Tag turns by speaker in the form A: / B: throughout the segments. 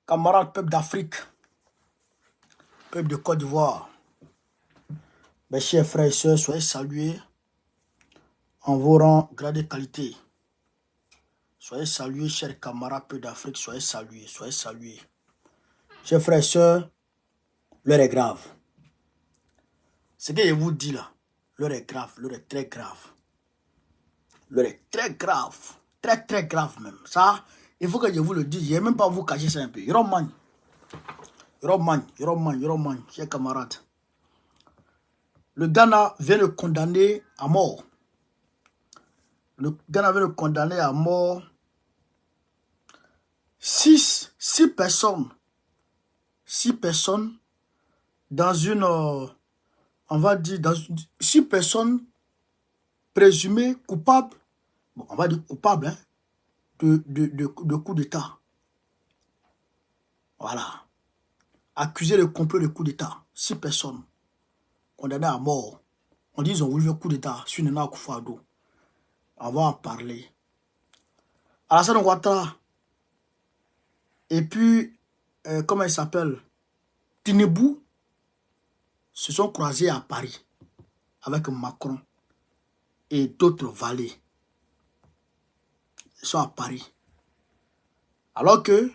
A: Camarades, peuple d'Afrique, peuple de Côte d'Ivoire, mes chers frères et sœurs, soyez salués en vos rangs, grade et qualité. Soyez salués, chers camarades, peuple d'Afrique, soyez salués, soyez salués. Chers frères et sœurs, l'heure est grave. Ce que je vous dis là, l'heure est grave, l'heure est très grave. L'heure est très grave, très très grave même. Ça, il faut que je vous le dise, je ne vais même pas vous cacher ça un peu. Yoroman, chers camarades. Le Ghana vient de condamner à mort. Le Ghana vient de condamner à mort 6 personnes. 6 personnes dans une, on va dire, 6 personnes présumées coupables, bon, on va dire coupables, hein, de coup d'État. Voilà. Accusés de complot de coup d'État. 6 personnes condamnées à mort. On dit qu'ils ont voulu faire coup d'État sur Nana Akufo-Addo. On va en parler. Alassane Ouattara. Et puis, comment il s'appelle? Tinubu se sont croisés à Paris avec Macron et d'autres valets. Ils sont à Paris. Alors que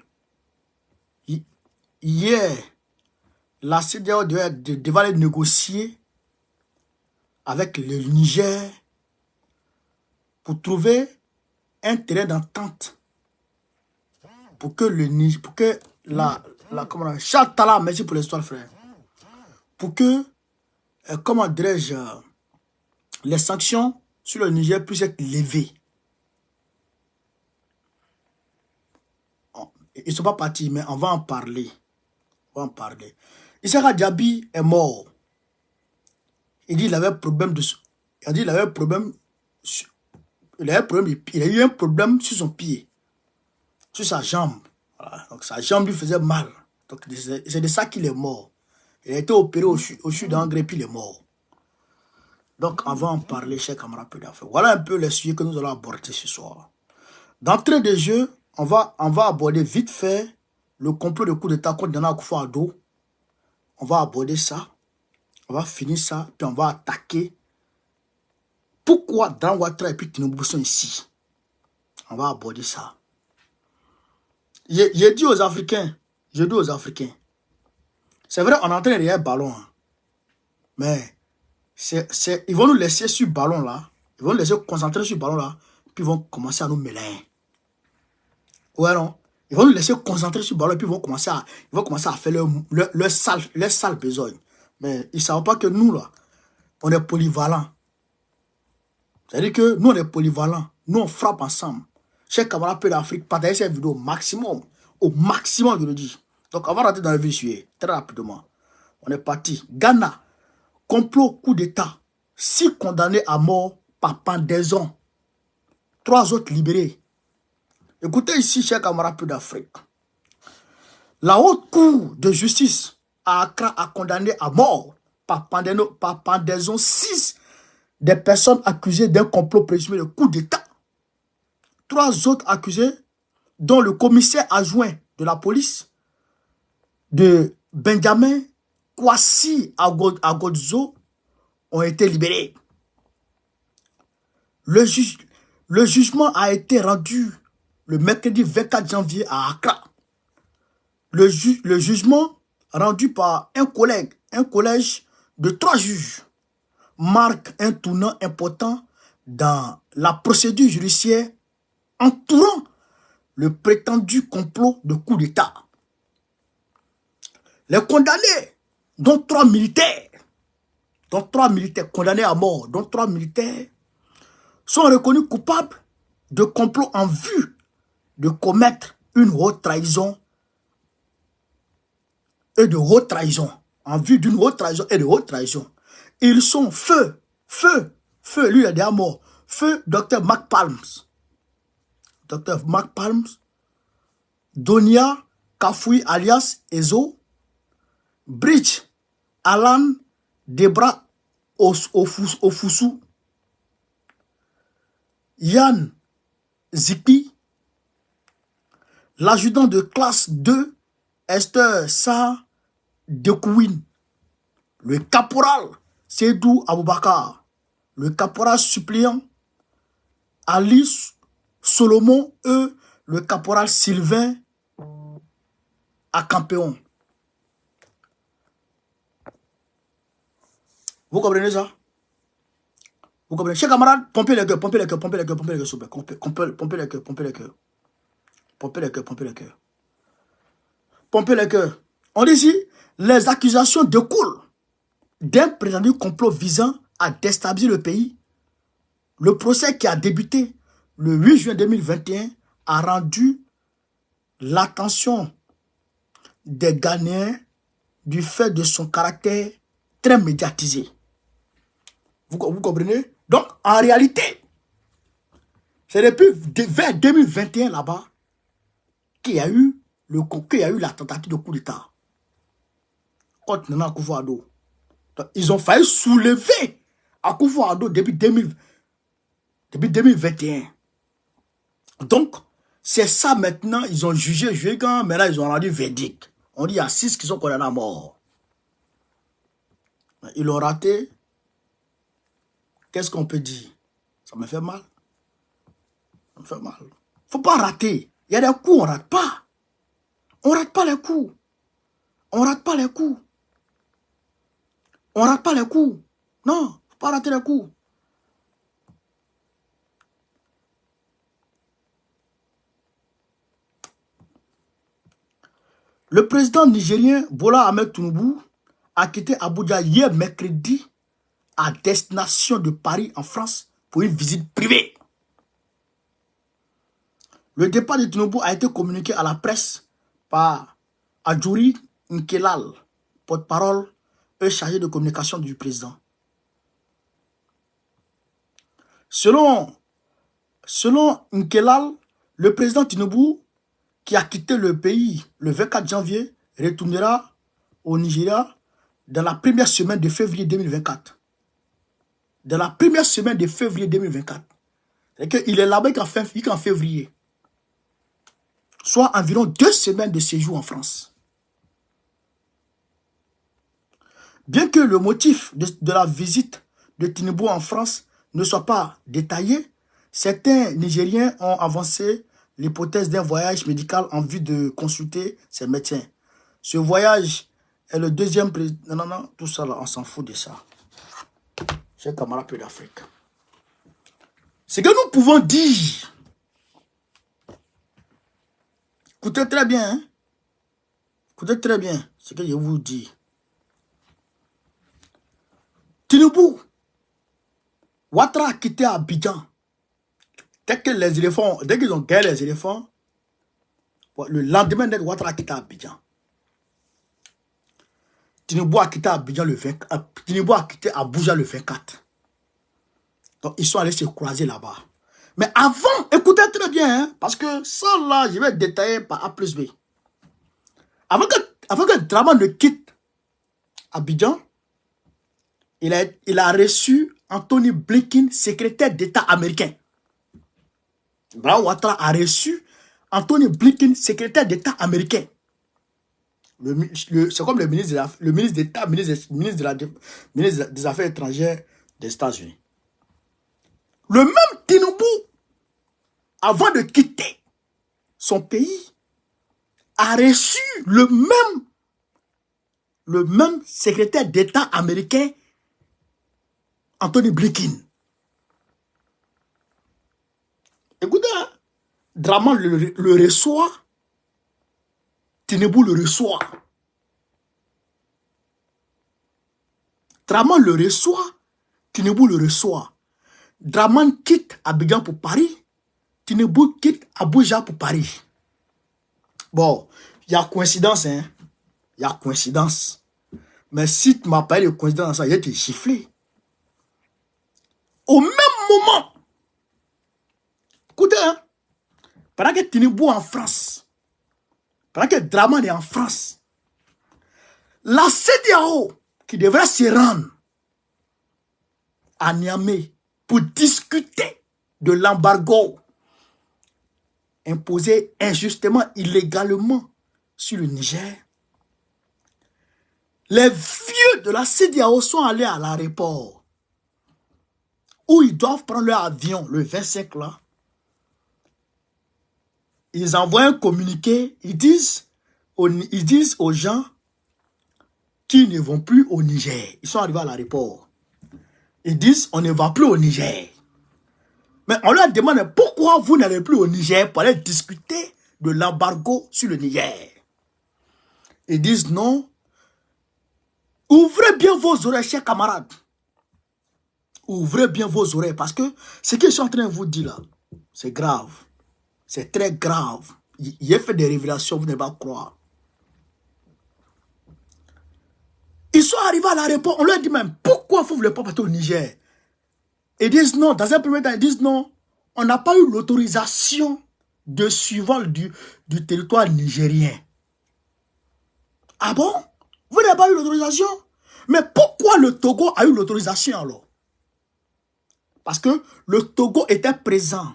A: hier, la CEDEAO devait aller négocier avec le Niger pour trouver un terrain d'entente pour que le Niger, pour que comment Charles Tala, merci pour l'histoire frère, pour que, comment dirais-je, les sanctions sur le Niger puissent être levées. Ils ne sont pas partis, mais on va en parler. On va en parler. Issaka Diaby est mort. Il dit qu'il avait problème de... Il a dit qu'il avait problème... Il a eu un problème sur son pied. Sur sa jambe. Voilà. Donc sa jambe lui faisait mal. Donc c'est de ça qu'il est mort. Il a été opéré au CHU d'Angers, puis il est mort. Donc on va en parler, chers camarades d'Afrique. Voilà un peu les sujets que nous allons aborder ce soir. D'entrée de jeu, on va aborder vite fait le complot de coup d'État contre Nana Akufo-Addo. On va aborder ça. On va finir ça. Puis on va attaquer. Pourquoi Dan Ouattara et puis Tinubu sont ici? On va aborder ça. J'ai dit aux Africains. C'est vrai, on est en train de derrière le ballon. Hein. Mais ils vont nous laisser sur le ballon là. Ils vont nous laisser concentrer sur le ballon là. Puis ils vont commencer à nous mêler. Ouais, non? Ils vont nous laisser concentrer sur le ballon et puis ils vont commencer à faire leur sale besogne. Mais ils ne savent pas que nous, là, on est polyvalents. C'est-à-dire que nous, on est polyvalents. Nous, on frappe ensemble. Chers camarades peu d'Afrique, partagez cette vidéo au maximum. Au maximum, je le dis. Donc, on va rentrer dans le vif du sujet très rapidement. On est parti. Ghana, complot, coup d'État. 6 condamnés à mort par pendaison. 3 autres libérés. Écoutez ici, chers camarades peu d'Afrique. La haute cour de justice à Accra a condamné à mort par pendaison 6 des personnes accusées d'un complot présumé de coup d'État. 3 autres accusés, dont le commissaire adjoint de la police de Benjamin Kwasi Agodzo, ont été libérés. Le jugement a été rendu le mercredi 24 janvier à Accra. Le jugement rendu par un collège de 3 juges marque un tournant important dans la procédure judiciaire entourant le prétendu complot de coup d'État. Les condamnés, dont 3 militaires condamnés à mort, dont 3 militaires, sont reconnus coupables de complot en vue de commettre une haute trahison et de haute trahison. En vue d'une haute trahison et de haute trahison. Ils sont feu, lui il est déjà mort, feu Dr Mark Palms, Donia Kafoui alias Ezo, Bridge Alan Debra Ofusu, Yann Zipi, l'adjudant de classe 2 Esther Sa Dekouine, le caporal Seydou Aboubakar, le caporal suppléant Alice Solomon, le caporal Sylvain Acampéon. Vous comprenez ça? Vous comprenez? Chers camarades, pompez les cœurs, pompez les cœurs, pompez les cœurs, pompez les cœurs, s'il vous plaît. Pompez les cœurs, pompez les cœurs. Pompez les cœurs, pompez les cœurs. Pompez les cœurs. On dit ici, les accusations découlent d'un prétendu complot visant à déstabiliser le pays. Le procès qui a débuté le 8 juin 2021 a rendu l'attention des Ghanéens du fait de son caractère très médiatisé. Vous comprenez? Donc, en réalité, c'est depuis vers 2021 là-bas qu'il y a eu la tentative de coup d'État contre Nana Akufo-Addo. Ils ont failli soulever Akufo-Addo depuis 2021. Donc, c'est ça maintenant, ils ont jugé, mais là, ils ont rendu verdict. On dit il y a 6 qui sont condamnés à mort. Ils l'ont raté. Qu'est-ce qu'on peut dire? Ça me fait mal. Ça me fait mal. Il ne faut pas rater. Il y a des coups, on ne rate pas. On ne rate pas les coups. On ne rate pas les coups. On ne rate pas les coups. Non, il ne faut pas rater les coups. Le président nigérien Bola Ahmed Tinubu a quitté Abuja hier mercredi à destination de Paris en France pour une visite privée. Le départ de Tinubu a été communiqué à la presse par Adjouri Nkelal, porte-parole et chargé de communication du président. Selon Nkelal, le président Tinubu, qui a quitté le pays le 24 janvier, retournera au Nigeria dans la première semaine de février 2024. Dans la première semaine de février 2024. C'est qu'il est là-bas qu'en février. Soit environ 2 semaines de séjour en France. Bien que le motif de la visite de Tinubu en France ne soit pas détaillé, certains Nigériens ont avancé l'hypothèse d'un voyage médical en vue de consulter ses médecins. Ce voyage est le deuxième président. Non, tout ça là, on s'en fout de ça. Chers camarades peu d'Afrique. Ce que nous pouvons dire, écoutez très bien, hein? Écoutez très bien ce que je vous dis. Tinubu, Ouattara a quitté Abidjan. Dès qu'ils ont gagné les éléphants, le lendemain, Ouattara a quitté Abidjan. Tinubu a quitté Abidjan le 24. Tinubu a quitté Abuja le 24. Donc, ils sont allés se croiser là-bas. Mais avant, écoutez très bien, hein, parce que ça là, je vais détailler par A plus B. Avant que Draman ne quitte Abidjan, il a reçu Anthony Blinken, secrétaire d'État américain. Brown Ouattara a reçu Anthony Blinken, secrétaire d'État américain. C'est comme le ministre d'État, ministre des Affaires étrangères des États-Unis. Le même Tinubu, avant de quitter son pays, a reçu le même secrétaire d'État américain, Anthony Blinken. Écoutez, hein, Draman le reçoit, Tinubu le reçoit. Draman le reçoit, Tinubu le reçoit. Draman quitte Abidjan pour Paris, Tinubu quitte Abuja pour Paris. Bon, il y a coïncidence, hein. Il y a coïncidence. Mais si tu m'as parlé de coïncidence, ça, il a été chifflé. Au même moment, écoutez, hein, pendant que Tinubu est en France, pendant que Draman est en France, la CEDEAO qui devrait se rendre à Niamey pour discuter de l'embargo imposé injustement, illégalement sur le Niger, les vieux de la CEDEAO sont allés à l'aéroport où ils doivent prendre leur avion le 25 là. Ils envoient un communiqué, ils disent aux gens qui ne vont plus au Niger. Ils sont arrivés à l'aéroport. Ils disent, on ne va plus au Niger. Mais on leur demande, pourquoi vous n'allez plus au Niger pour aller discuter de l'embargo sur le Niger? Ils disent, non. Ouvrez bien vos oreilles, chers camarades. Ouvrez bien vos oreilles, parce que ce que je suis en train de vous dire là, c'est grave. C'est très grave. Il a fait des révélations, vous n'allez pas croire. Ils sont arrivés à l'aéroport, on leur dit même, pourquoi vous ne voulez pas partir au Niger? Ils disent non, dans un premier temps, ils disent non, on n'a pas eu l'autorisation de survol du territoire nigérien. Ah bon? Vous n'avez pas eu l'autorisation? Mais pourquoi le Togo a eu l'autorisation alors? Parce que le Togo était présent.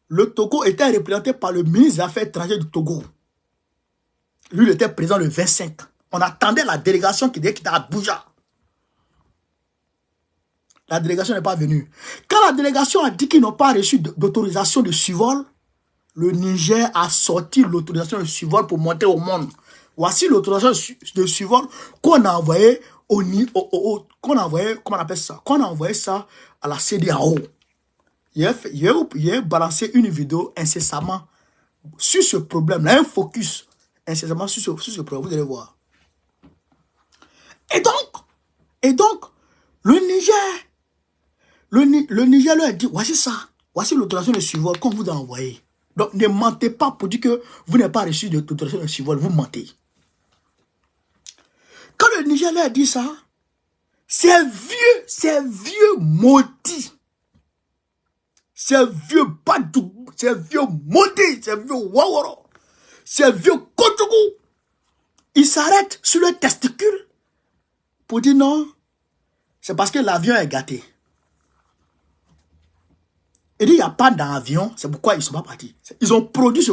A: Le Togo était représenté par le ministre des Affaires étrangères du Togo. Lui, il était présent le 25. On attendait la délégation qui était à Abuja. La délégation n'est pas venue. Quand la délégation a dit qu'ils n'ont pas reçu d'autorisation de survol, le Niger a sorti l'autorisation de survol pour montrer au monde. Voici l'autorisation de survol qu'on a envoyé qu'on a envoyé ça à la CEDEAO. Il a balancé une vidéo incessamment sur ce problème, là, un focus incessamment sur ce problème, vous allez voir. Et donc, le Niger leur a dit, voici ça, voici l'autorisation de survol qu'on vous a envoyé. Donc, ne mentez pas pour dire que vous n'avez pas reçu d'autorisation de survol, vous mentez. Quand le Niger leur a dit ça, ces vieux maudits, ces vieux Badou, ces vieux maudits, ces vieux Waworo, ces vieux Kotougou, ils s'arrêtent sur le testicule pour dire non, c'est parce que l'avion est gâté. Il dit, il n'y a pas d'avion, c'est pourquoi ils ne sont pas partis. Ils ont pondu ce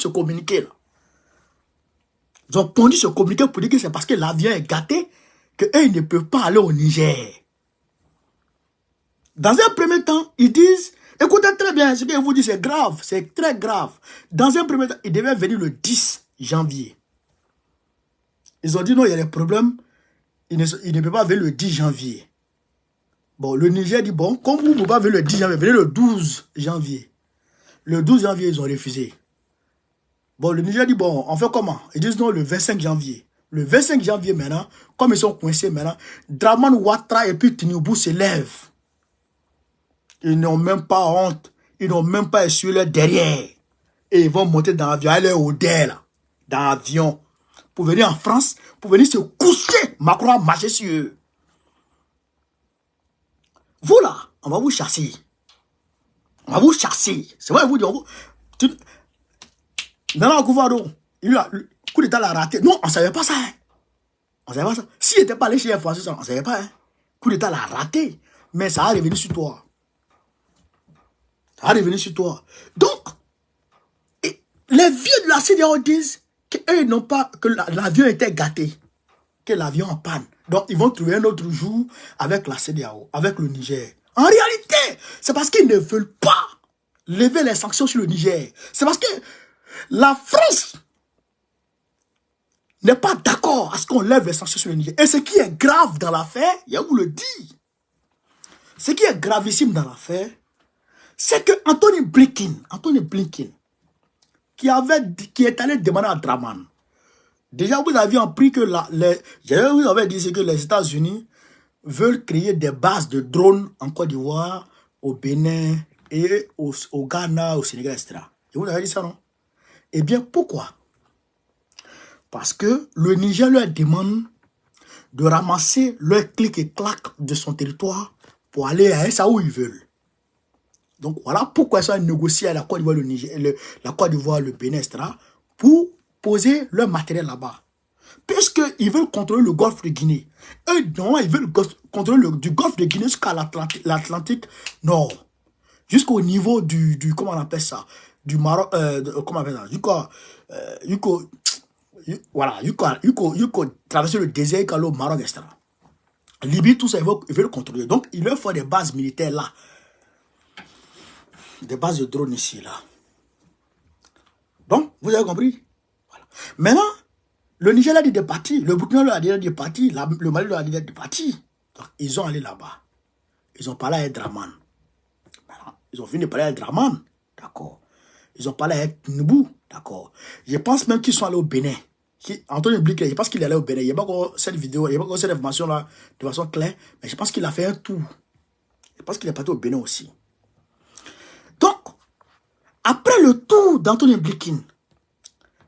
A: communiqué là. Ils ont pondu ce communiqué pour dire que c'est parce que l'avion est gâté qu'eux, ils ne peuvent pas aller au Niger. Dans un premier temps, ils disent, écoutez très bien, ce que je vous dis, c'est grave, c'est très grave. Dans un premier temps, ils devaient venir le 10 janvier. Ils ont dit non, il y a des problèmes, ils ne peuvent pas venir le 10 janvier. Bon, le Niger dit, bon, comme vous ne pouvez pas venir le 10 janvier, venez le 12 janvier. Le 12 janvier, ils ont refusé. Bon, le Niger dit, bon, on fait comment? Ils disent non, le 25 janvier. Le 25 janvier maintenant, comme ils sont coincés maintenant, Dramane Ouattara et puis Tinubu se lèvent. Ils n'ont même pas honte. Ils n'ont même pas essuyé leur derrière. Et ils vont monter dans l'avion, aller au DEL, dans l'avion, pour venir en France, pour venir se coucher. Macron a marché sur eux. Vous là, on va vous chasser. On va vous chasser. C'est vrai, vous dire. Dans la Gouvado, le coup d'état l'a raté. Non, on ne savait pas ça. Hein. On ne savait pas ça. S'il n'était pas allé chez les Français, on ne savait pas. Hein. Coup d'état l'a raté. Mais ça a revenu sur toi. Ça a revenu sur toi. Donc, les vieux de la CEDEAO disent qu'eux n'ont pas, que l'avion était gâté. Que l'avion en panne. Donc, ils vont trouver un autre jour avec la CEDEAO, avec le Niger. En réalité, c'est parce qu'ils ne veulent pas lever les sanctions sur le Niger. C'est parce que la France n'est pas d'accord à ce qu'on lève les sanctions sur le Niger. Et ce qui est grave dans l'affaire, je vous le dis, ce qui est gravissime dans l'affaire, c'est que Anthony Blinken, qui est allé demander à Dramane, déjà vous avez appris que vous avez dit que les États-Unis veulent créer des bases de drones en Côte d'Ivoire, au Bénin, et au Ghana, au Sénégal, etc. Et vous avez dit ça, non? Eh bien, pourquoi? Parce que le Niger leur demande de ramasser leur clic et clac de son territoire pour aller à ça où ils veulent. Donc voilà pourquoi ils sont négociés à la Côte d'Ivoire, la Côte d'Ivoire, le Bénin, etc. pour poser leur matériel là-bas. Puisqu'ils veulent contrôler le golfe de Guinée. Eux, non, ils veulent contrôler du golfe de Guinée jusqu'à l'Atlantique Nord. Jusqu'au niveau comment on appelle ça? du Maroc, comment on appelle ça? Voilà, traverser le désert, quand le Maroc, etc. Libye, tout ça, ils veulent le contrôler. Donc, il leur faut des bases militaires là. Des bases de drones ici, là. Donc, vous avez compris? Voilà. Maintenant, le Niger a dit des partis, le Burkina a dit des partis, le Mali a dit des partis. Donc, ils ont allé là-bas. Ils ont parlé à Draman. Ils ont fini de parler à Draman. D'accord. Ils ont parlé à Nubou. D'accord. Je pense même qu'ils sont allés au Bénin. Antonio Bliquet, je pense qu'il est allé au Bénin. Il n'y a pas encore cette vidéo, il n'y a pas encore cette information-là de façon claire, mais je pense qu'il a fait un tour. Je pense qu'il est parti au Bénin aussi. Donc, après le tour d'Antonio Bliquet,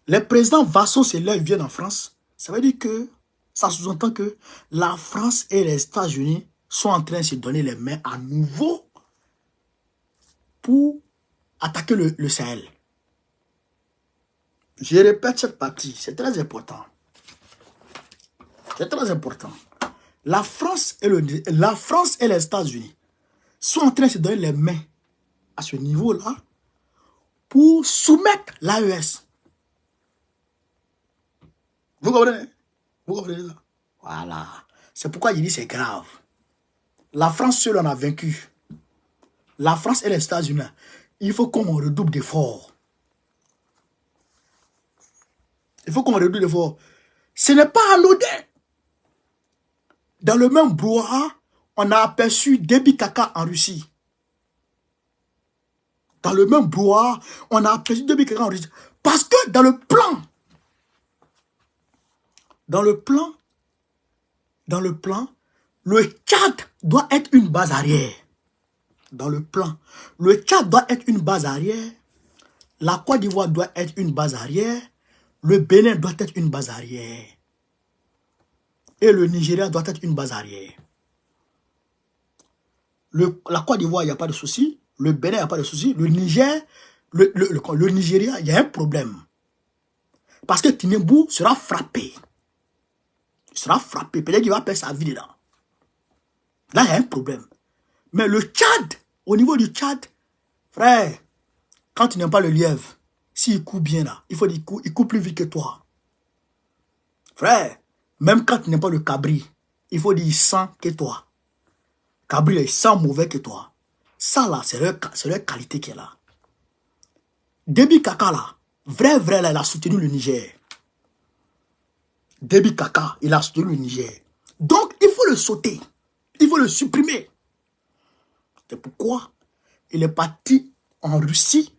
A: les présidents Vassaux et là, ils viennent en France. Ça veut dire que, ça sous-entend que la France et les États-Unis sont en train de se donner les mains à nouveau pour attaquer le Sahel. Je répète cette partie, c'est très important. C'est très important. La France et les États-Unis sont en train de se donner les mains à ce niveau-là pour soumettre l'AES. Vous comprenez? Vous comprenez ça? Voilà. C'est pourquoi je dis c'est grave. La France seule en a vaincu. La France et les États-Unis, il faut qu'on redouble d'efforts. Il faut qu'on redouble d'efforts. Ce n'est pas anodin. Dans le même brouhaha, on a aperçu Déby Kaka en Russie. Dans le même brouhaha, on a aperçu Déby Kaka en Russie. Parce que dans le plan, le Tchad doit être une base arrière. Dans le plan, le Tchad doit être une base arrière. La Côte d'Ivoire doit être une base arrière. Le Bénin doit être une base arrière. Et le Nigeria doit être une base arrière. La Côte d'Ivoire, il n'y a pas de souci. Le Bénin, il n'y a pas de souci. Le Niger, le Nigeria, il y a un problème. Parce que Tinubu sera frappé. Il sera frappé. Peut-être qu'il va perdre sa vie dedans. Là, il y a un problème. Mais le Tchad, au niveau du Tchad, frère, quand tu n'aimes pas le lièvre, s'il court bien là, il court plus vite que toi. Frère, même quand tu n'aimes pas le cabri, il faut dire il sent que toi. Cabri, il sent mauvais que toi. Ça là, c'est leur qualité qui est là. Déby Kaka là, vrai là, il a soutenu le Niger. Déby Kaka, il a soutenu le Niger. Donc, il faut le sauter. Il faut le supprimer. C'est pourquoi il est parti en Russie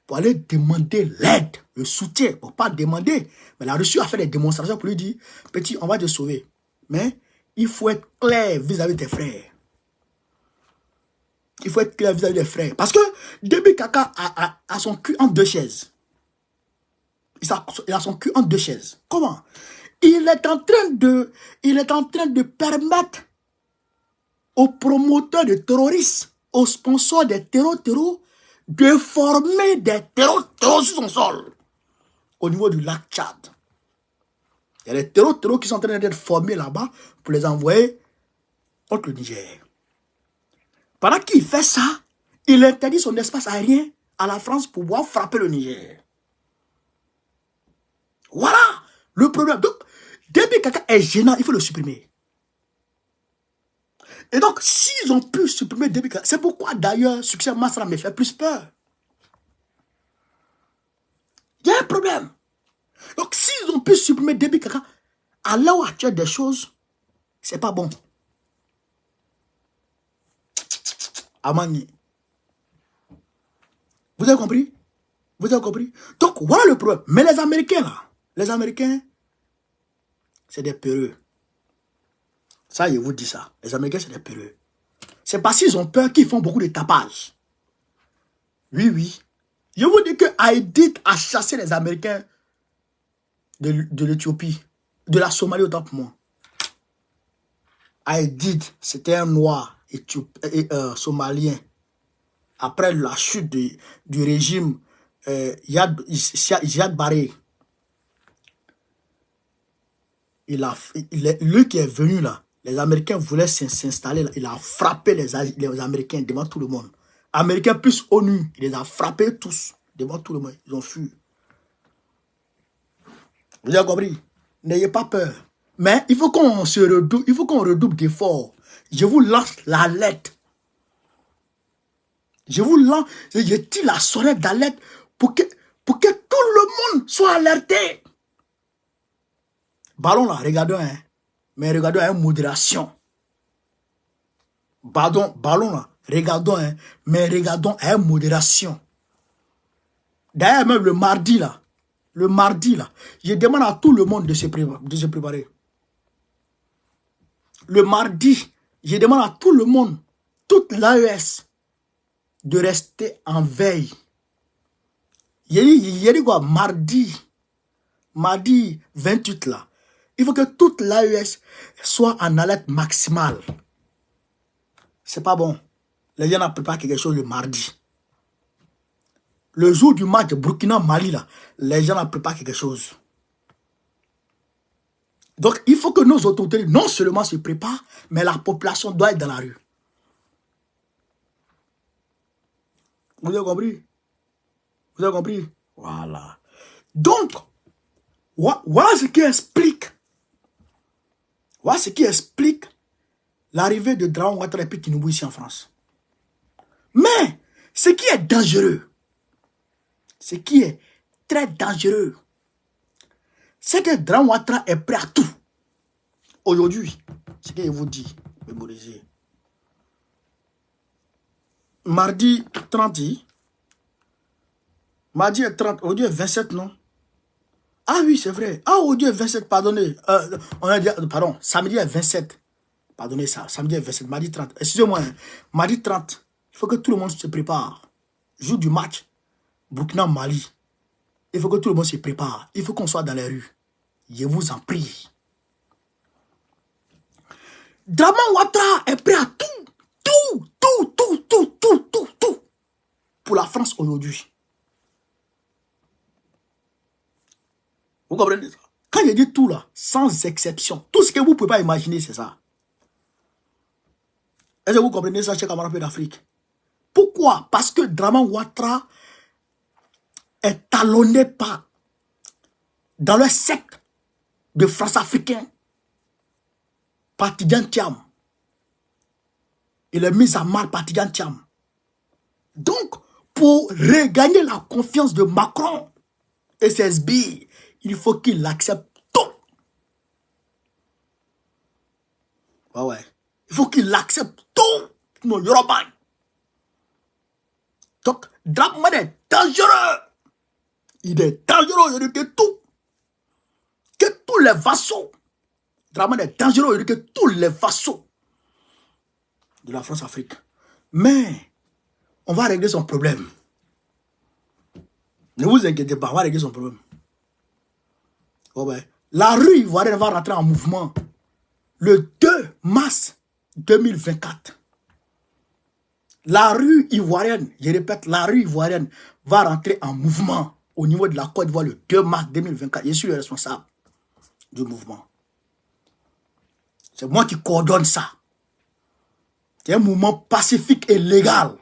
A: pour aller demander l'aide, le soutien. Pour pas demander. Mais la Russie a fait des démonstrations pour lui dire, petit, on va te sauver. Mais il faut être clair vis-à-vis des frères. Il faut être clair vis-à-vis des frères. Parce que Déby Kaka a son cul en deux chaises. Il a son cul en deux chaises. Comment? Il est en train de permettre aux promoteurs de terroristes, aux sponsors des terreaux, de former des terreaux sur son sol. Au niveau du lac Tchad. Il y a des terreaux qui sont en train d'être formés là-bas pour les envoyer contre le Niger. Pendant qu'il fait ça, il interdit son espace aérien à la France pour pouvoir frapper le Niger. Voilà le problème. Donc, Déby Kaka est gênant, il faut le supprimer. Et donc, s'ils ont pu supprimer Déby Kaka, c'est pourquoi d'ailleurs, Succès Masra me fait plus peur. Il y a un problème. Donc, s'ils ont pu supprimer Déby Kaka, à l'heure actuelle des choses, c'est pas bon. Amani. Vous avez compris? Vous avez compris? Donc, voilà le problème. Mais les Américains, là, les Américains, c'est des peureux. Ça, je vous dis ça. Les Américains, c'est des peureux. C'est parce qu'ils ont peur qu'ils font beaucoup de tapage. Oui, oui. Je vous dis que Haïti a chassé les Américains de l'Éthiopie, de la Somalie autant pour moi. Haïti, c'était un noir somalien. Après la chute du régime Yad Barré. Lui qui est venu là, les Américains voulaient s'installer là. Il a frappé les Américains devant tout le monde. Américains plus ONU, il les a frappés tous. devant tout le monde. Ils ont fui. Vous avez compris? N'ayez pas peur. Mais il faut qu'on redouble d'efforts. Je vous lance l'alerte. Je tire la sonnette d'alerte pour que tout le monde soit alerté. Ballon là, regardons, hein. Mais regardons avec modération. Ballon là, regardons, hein. Mais regardons avec modération. D'ailleurs, même le mardi là, je demande à tout le monde de se préparer. Le mardi, je demande à tout le monde, toute l'AES, de rester en veille. Il y a dit quoi? Mardi 28 là, il faut que toute l'AES soit en alerte maximale. C'est pas bon. Les gens n'ont préparé quelque chose le mardi. Le jour du match Burkina-Mali là, les gens n'ont préparé quelque chose. Donc, il faut que nos autorités non seulement se préparent, mais la population doit être dans la rue. Vous avez compris? Vous avez compris? Voilà. Donc, voilà ce qui explique. Voilà ce qui explique l'arrivée de Draman Ouattara et Tinubu ici en France. Mais, ce qui est dangereux, ce qui est très dangereux, c'est que Draman Ouattara est prêt à tout. Aujourd'hui, ce que je vous dis, mémorisez. Mardi 30, mardi 30, aujourd'hui est 27, non? Ah oui, c'est vrai. Ah, aujourd'hui est 27, pardonnez. On a dit, pardon, samedi est 27. Pardonnez ça, samedi est 27, mardi 30. Excusez-moi, hein. Mardi 30, il faut que tout le monde se prépare. Jour du match, Burkina-Mali. Il faut que tout le monde se prépare. Il faut qu'on soit dans les rues. Je vous en prie. Draman Ouattara est prêt à tout. Tout pour la France aujourd'hui. Vous comprenez ça? Quand je dis tout là, sans exception, tout ce que vous ne pouvez pas imaginer, c'est ça. Est-ce que vous comprenez ça, chers camarades d'Afrique? Pourquoi? Parce que Draman Ouattara est talonné par, dans le secte de France africain, par Tidjane Thiam. Il est mis à mal par Tidjane Thiam. Donc, pour regagner la confiance de Macron et ses sbires, il faut qu'il accepte tout. Ouais. Il faut qu'il accepte tout. Non, Yoruba. Donc, Draman est dangereux. Il est dangereux, il dit que tout. Que tous les vassaux. Draman est dangereux, il dit que tous les vassaux de la France-Afrique. Mais, on va régler son problème. Ne vous inquiétez pas, on va régler son problème. Ouais. La rue ivoirienne va rentrer en mouvement le 2 mars 2024. La rue ivoirienne, je répète, la rue ivoirienne va rentrer en mouvement au niveau de la Côte d'Ivoire le 2 mars 2024. Je suis le responsable du mouvement. C'est moi qui coordonne ça. C'est un mouvement pacifique et légal.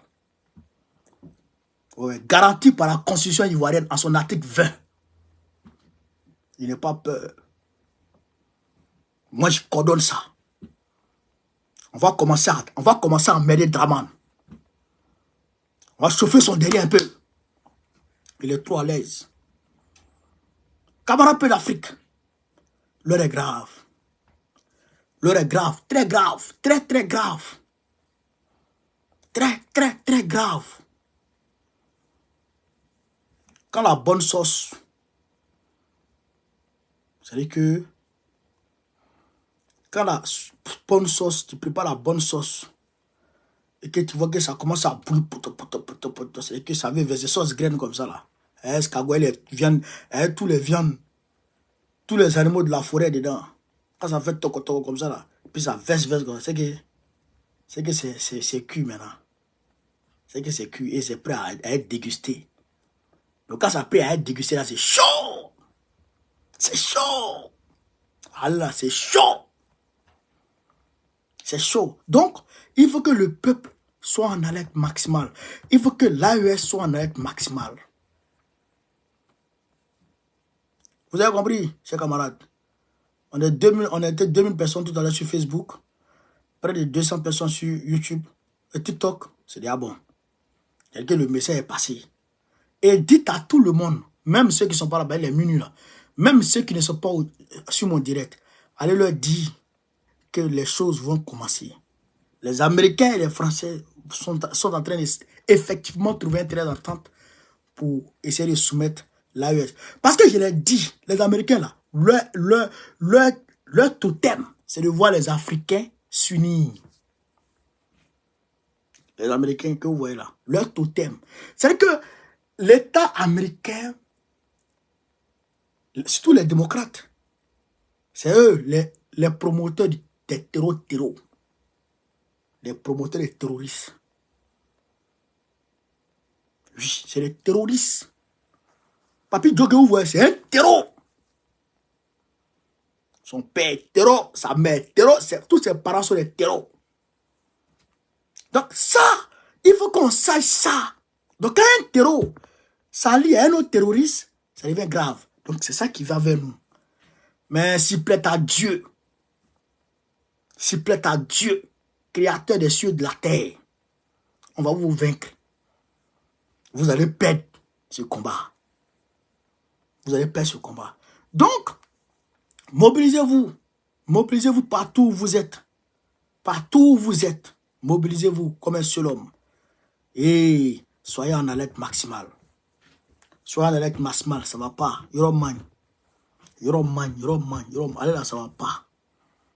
A: Ouais, garanti par la Constitution ivoirienne en son article 20. Il n'est pas peur. Moi, je coordonne ça. On va commencer à emmerder Draman. On va chauffer son derrière un peu. Il est trop à l'aise. Camarades d'Afrique, l'heure est grave. L'heure est grave, très grave, très grave. Très grave. Quand la bonne sauce, c'est-à-dire que quand la bonne sauce, tu prépares la bonne sauce et que tu vois que ça commence à bouillir, c'est que ça veut verser sauce graine comme ça là. Escargot, les viandes, tous les viandes, tous les animaux de la forêt dedans. Quand ça fait toco comme ça là, puis ça verse comme ça, c'est que c'est cuit maintenant. C'est que c'est cuit et c'est prêt à être dégusté. Donc quand ça prêt à être dégusté là, c'est chaud. C'est chaud. Ah là, c'est chaud. C'est chaud. Donc, il faut que le peuple soit en alerte maximale. Il faut que l'AES soit en alerte maximale. Vous avez compris, chers camarades? On était 2000 personnes tout à l'heure sur Facebook. Près de 200 personnes sur YouTube. Et TikTok, c'est déjà bon. Et que le message est passé. Et dites à tout le monde, même ceux qui ne sont pas là-bas, les minuit là, même ceux qui ne sont pas sur mon direct, allez leur dire que les choses vont commencer. Les Américains et les Français sont en train d'effectivement trouver un terrain d'entente pour essayer de soumettre l'AES. Parce que je l'ai dit, les Américains là, leur totem, c'est de voir les Africains s'unir. Les Américains que vous voyez là, leur totem. C'est-à-dire que l'État américain, surtout les démocrates, c'est eux les promoteurs des terreaux. Les promoteurs des terroristes. Oui, c'est les terroristes. Papi Joe que vous voyez, c'est un terreau. Son père est terreau, sa mère est terreau, tous ses parents sont des terreaux. Donc ça, il faut qu'on sache ça. Donc quand un terreau s'allie à un autre terroriste, ça devient grave. Donc c'est ça qui va vers nous. Mais s'il plaît à Dieu, créateur des cieux et de la terre, on va vous vaincre. Vous allez perdre ce combat. Vous allez perdre ce combat. Donc, mobilisez-vous. Mobilisez-vous partout où vous êtes. Partout où vous êtes. Mobilisez-vous comme un seul homme. Et soyez en alerte maximale. Soyez en alerte maximale, ça ne va pas. Allez là, ça ne va pas.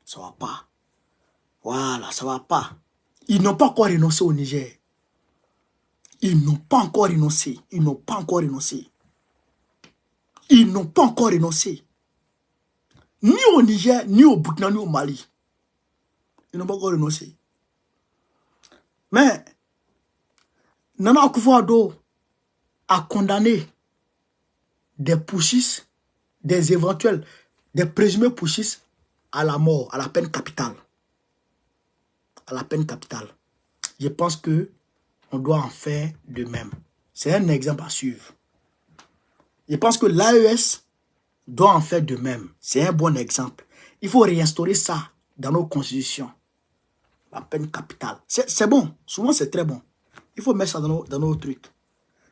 A: Ça ne va pas. Voilà, ça ne va pas. Ils n'ont pas encore renoncé au Niger. Ils n'ont pas encore renoncé. Ils n'ont pas encore renoncé. Ni au Niger, ni au Burkina, ni au Mali. Ils n'ont pas encore renoncé. Mais, Nana Akufo-Addo a condamné des putschistes, des présumés putschistes à la mort, à la peine capitale. À la peine capitale. Je pense que on doit en faire de même. C'est un exemple à suivre. Je pense que l'AES doit en faire de même. C'est un bon exemple. Il faut réinstaurer ça dans nos constitutions. La peine capitale. C'est bon. Souvent, c'est très bon. Il faut mettre ça dans nos trucs.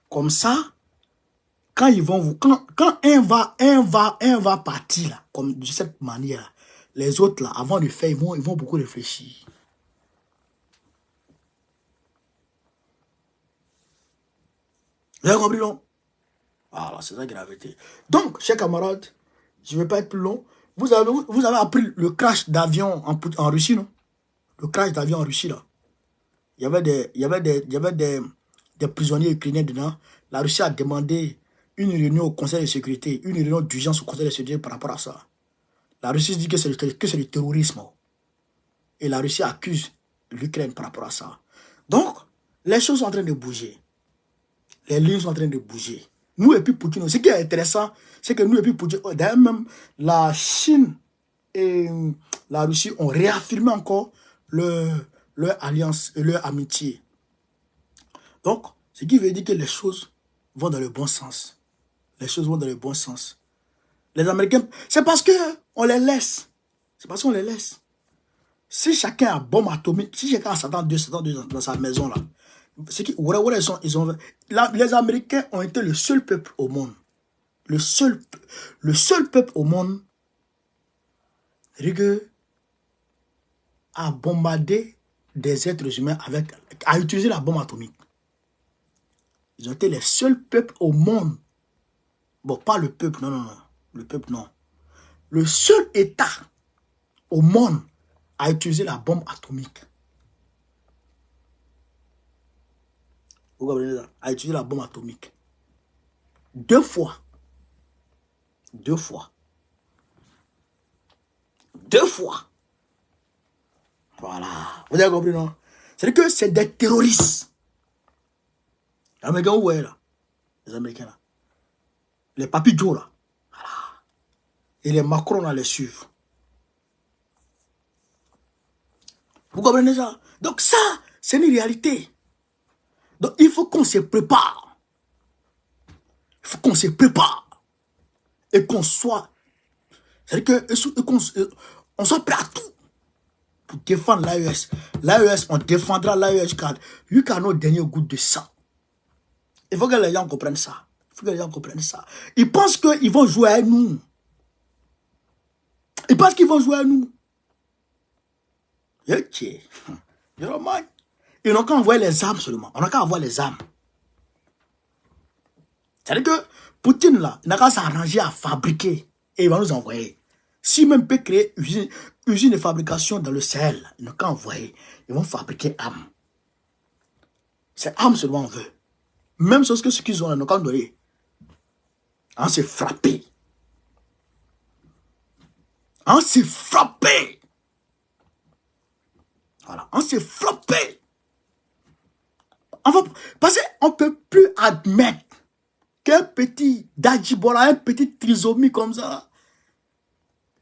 A: Comme ça, quand ils vont vous... Quand un va partir, là, comme de cette manière, là, les autres, là, avant de faire, ils vont beaucoup réfléchir. Vous avez compris, non? Voilà, c'est ça qui est la vérité. Donc, chers camarades, je ne vais pas être plus long. Vous avez appris le crash d'avion en Russie, non? Le crash d'avion en Russie, là. Il y avait des prisonniers ukrainiens dedans. La Russie a demandé une réunion au Conseil de sécurité, une réunion d'urgence au Conseil de sécurité par rapport à ça. La Russie dit que c'est du terrorisme. Et la Russie accuse l'Ukraine par rapport à ça. Donc, les choses sont en train de bouger. Les lignes sont en train de bouger. Nous et puis Poutine, ce qui est intéressant, c'est que nous et puis Poutine, d'ailleurs même la Chine et la Russie ont réaffirmé encore leur alliance et leur amitié. Donc, ce qui veut dire que les choses vont dans le bon sens. Les choses vont dans le bon sens. Les Américains, c'est parce qu'on les laisse. C'est parce qu'on les laisse. Si chacun a bombe atomique, si chacun a Satan 2 dans sa maison là, les Américains ont été le seul peuple au monde. Le seul peuple au monde a bombardé des êtres humains à utiliser la bombe atomique. Ils ont été les seuls peuples au monde. Bon, pas le peuple, non. Le peuple, non. Le seul État au monde à utiliser la bombe atomique. Vous comprenez ça? À utiliser la bombe atomique. 2 fois. 2 fois. 2 fois. Voilà. Vous avez compris, non? C'est-à-dire que c'est des terroristes. Les Américains, où est là? Les Américains, là. Les papis Joe, là. Voilà. Et les Macron, là, les suivent. Vous comprenez ça? Donc ça, c'est une réalité. Donc il faut qu'on se prépare. Il faut qu'on se prépare. et qu'on soit, c'est-à-dire qu'on soit prêt à tout pour défendre l'AES. L'AES, on défendra l'AES jusqu'à nos derniers gouttes de sang. Il faut que les gens comprennent ça. Il faut que les gens comprennent ça. Ils pensent qu'ils vont jouer à nous. Ils pensent qu'ils vont jouer à nous. Ok. Ils n'ont qu'à envoyer les armes seulement. On n'a qu'à avoir les armes. C'est-à-dire que Poutine, là, il n'a qu'à s'arranger à fabriquer. Et il va nous envoyer. Si même peut créer usine de fabrication dans le Sahel, ils n'ont qu'à envoyer. Ils vont fabriquer armes. C'est armes seulement on veut. Même chose que ce qu'ils ont là, ils n'ont qu'à donner. On s'est frappé. On s'est frappé. Voilà, on s'est frappé. Parce qu'on ne peut plus admettre qu'un petit Dajibola, un petit trisomie comme ça,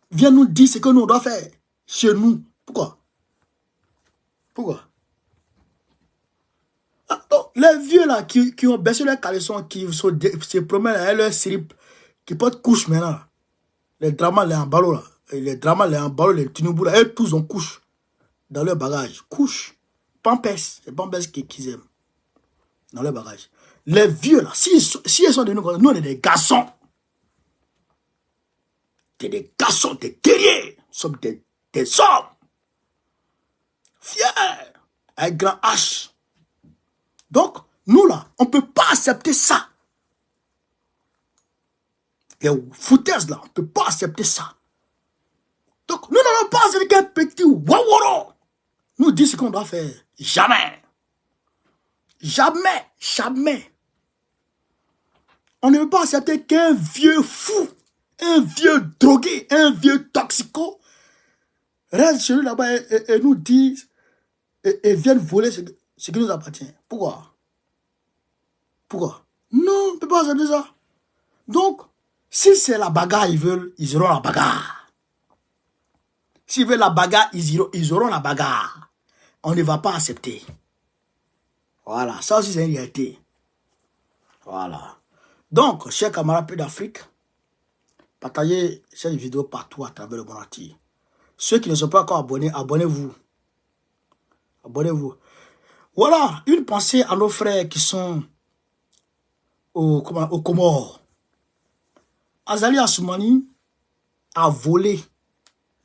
A: vient nous dire ce que nous doit faire chez nous. Pourquoi? Pourquoi? Donc, les vieux là qui ont baissé leurs caleçons, qui se promènent avec leur slip, qui portent couche maintenant. Les dramas, les en ballot là. Les dramas, les en ballot, les Tinubu là, eux tous ont couche dans leur bagage. Couche. Pampers. C'est Pampers qu'ils aiment. Dans leur bagage. Les vieux là, si ils sont de nous on est des garçons. Des garçons, des guerriers. Nous sommes des hommes. Fiers. Avec grand H. Donc, nous là, on ne peut pas accepter ça. Les foutaises là, on ne peut pas accepter ça. Donc, nous n'allons pas avec un petit waworo. Nous dit ce qu'on doit faire. Jamais. Jamais. Jamais. On ne peut pas accepter qu'un vieux fou, un vieux drogué, un vieux toxico reste chez nous là-bas et nous disent et viennent voler ce qui nous appartient. Pourquoi? Pourquoi? Non, on ne peut pas accepter ça. Donc, si c'est la bagarre, ils auront la bagarre. S'ils veulent la bagarre, ils auront la bagarre. On ne va pas accepter. Voilà, ça aussi c'est une réalité. Voilà. Donc, chers camarades Paix d'Afrique, partagez cette vidéo partout à travers le monde entier. Ceux qui ne sont pas encore abonnés, abonnez-vous. Abonnez-vous. Voilà, une pensée à nos frères qui sont au Comores. Azali Assoumani a volé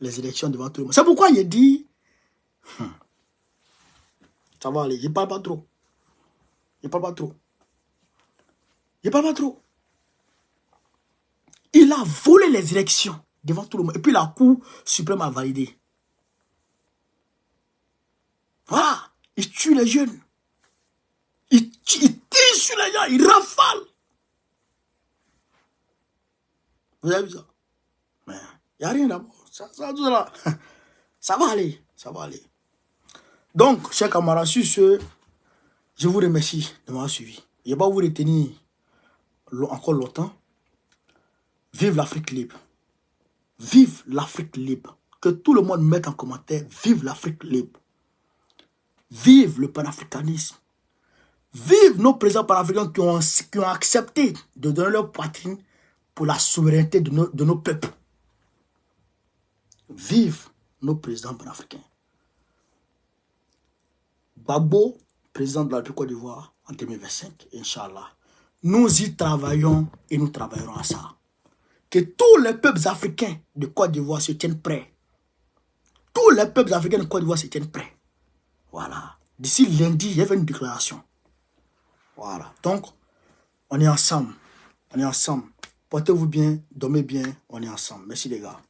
A: les élections devant tout le monde. C'est pourquoi il dit, ça va aller, je ne parle pas trop. Je parle pas trop. Je parle pas trop. Il a volé les élections devant tout le monde. Et puis la Cour suprême a validé. Voilà. Il tue les jeunes. Il tire sur les gens. Il rafale. Vous avez vu ça? Mais il n'y a rien d'abord. Ça va aller. Ça va aller. Donc, chers camarades, sur ce, je vous remercie de m'avoir suivi. Je ne vais pas vous retenir encore longtemps. Vive l'Afrique libre. Vive l'Afrique libre. Que tout le monde mette en commentaire. Vive l'Afrique libre. Vive le panafricanisme. Vive nos présidents panafricains qui ont accepté de donner leur poitrine pour la souveraineté de nos peuples. Vive nos présidents panafricains. Babo, président de la République Côte d'Ivoire en 2025, Inch'Allah. Nous y travaillons et nous travaillerons à ça. Que tous les peuples africains de Côte d'Ivoire se tiennent prêts. Tous les peuples africains de Côte d'Ivoire se tiennent prêts. Voilà. D'ici lundi, il y avait une déclaration. Voilà. Donc, on est ensemble. On est ensemble. Portez-vous bien, dormez bien. On est ensemble. Merci les gars.